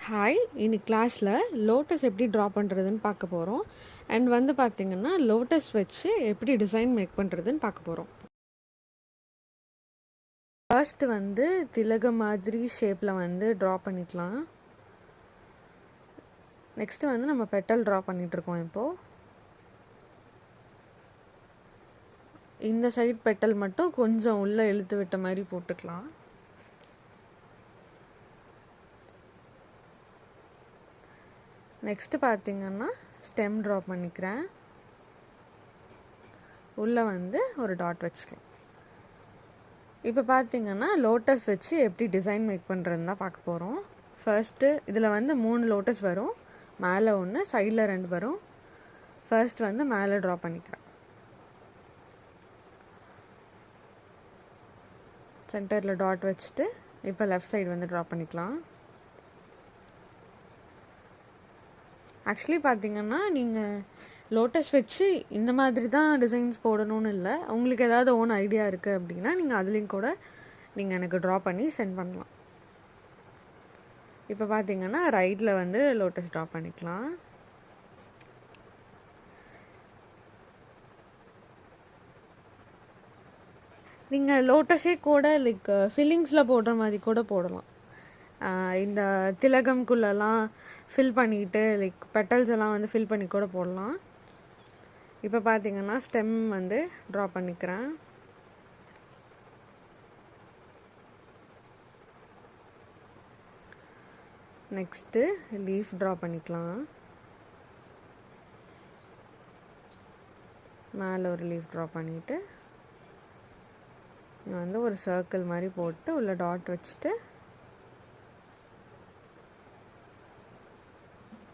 Hi, இன்னைக்கு கிளாஸில் lotus எப்படி ட்ரா பண்ணுறதுன்னு பார்க்க போகிறோம். அண்ட் வந்து பார்த்திங்கன்னா லோட்டஸ் வச்சு எப்படி டிசைன் மேக் பண்ணுறதுன்னு பார்க்க போகிறோம். ஃபர்ஸ்ட் வந்து திலக மாதிரி ஷேப்பில் வந்து ட்ரா பண்ணிக்கலாம். நெக்ஸ்ட்டு வந்து நம்ம பெட்டல் ட்ரா பண்ணிகிட்ருக்கோம். இப்போது இந்த சைட் பெட்டல் மட்டும் கொஞ்சம் உள்ளே இழுத்து விட்ட மாதிரி போட்டுக்கலாம். நெக்ஸ்ட்டு பார்த்திங்கன்னா ஸ்டெம் ட்ரா பண்ணிக்கிறேன். உள்ளே வந்து ஒரு டாட் வச்சுக்கலாம். இப்போ பார்த்திங்கன்னா லோட்டஸ் வச்சு எப்படி டிசைன் மேக் பண்ணுறதுன்னு தான் பார்க்க போகிறோம். ஃபர்ஸ்ட்டு இதில் வந்து 3 லோட்டஸ் வரும். மேலே 1, சைடில் 2 வரும். ஃபர்ஸ்ட் வந்து மேலே ட்ரா பண்ணிக்கிறேன். சென்டரில் டாட் வச்சுட்டு இப்போ லெஃப்ட் சைடு வந்து ட்ரா பண்ணிக்கலாம். ஆக்சுவலி பார்த்திங்கன்னா நீங்கள் லோட்டஸ் வச்சு இந்த மாதிரி தான் டிசைன்ஸ் போடணும்னு இல்லை. உங்களுக்கு ஏதாவது ஓன் ஐடியா இருக்குது அப்படின்னா நீங்கள் அதுலேயும் கூட நீங்கள் எனக்கு ட்ரா பண்ணி சென்ட் பண்ணலாம். இப்போ பார்த்திங்கன்னா ரைட்டில் வந்து லோட்டஸ் ட்ரா பண்ணிக்கலாம். நீங்கள் லோட்டஸே கூட லைக் ஃபில்லிங்ஸில் போடுற மாதிரி கூட போடலாம். இந்த திலகம்குள்ளெல்லாம் ஃபில் பண்ணிவிட்டு லைக் பெட்டல்ஸ் எல்லாம் வந்து ஃபில் பண்ணி கூட போடலாம். இப்போ பார்த்திங்கன்னா ஸ்டெம் வந்து ட்ரா பண்ணிக்கிறேன். நெக்ஸ்ட்டு லீஃப் ட்ரா பண்ணிக்கலாம். மேலே ஒரு லீஃப் ட்ரா பண்ணிவிட்டு வந்து ஒரு சர்க்கிள் மாதிரி போட்டு உள்ள டாட் வச்சுட்டு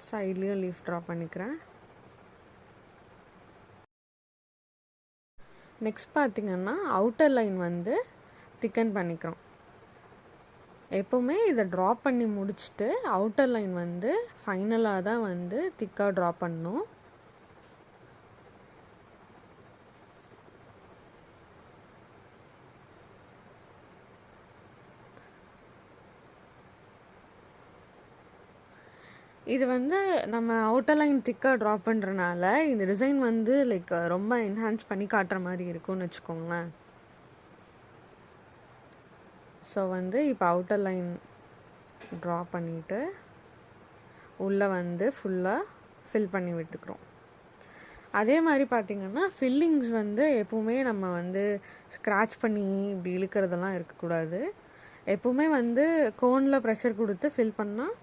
சைட்லேயும் லீஃப் ட்ரா பண்ணிக்கிறேன். நெக்ஸ்ட் பார்த்திங்கன்னா அவுட்டர் லைன் வந்து திக்கன் பண்ணிக்கிறோம். எப்போவுமே இதை ட்ரா பண்ணி முடிச்சுட்டு அவுட்டர் லைன் வந்து ஃபைனலாக தான் வந்து திக்காக ட்ரா பண்ணணும். இது வந்து நம்ம அவுட்டர் லைன் திக்காக ட்ரா பண்ணுறனால இந்த டிசைன் வந்து லைக் ரொம்ப என்ஹான்ஸ் பண்ணி காட்டுற மாதிரி இருக்கும்னு வச்சுக்கோங்களேன். ஸோ வந்து இப்போ அவுட்டர் லைன் ட்ரா பண்ணிவிட்டு உள்ளே வந்து ஃபுல்லாக ஃபில் பண்ணி விட்டுக்கிறோம். அதே மாதிரி பார்த்திங்கன்னா ஃபில்லிங்ஸ் வந்து எப்போவுமே நம்ம வந்து ஸ்க்ராட்ச் பண்ணி இப்படி இழுக்கிறதெல்லாம் இருக்கக்கூடாது. எப்போவுமே வந்து கோனில் ப்ரெஷர் கொடுத்து ஃபில் பண்ணால்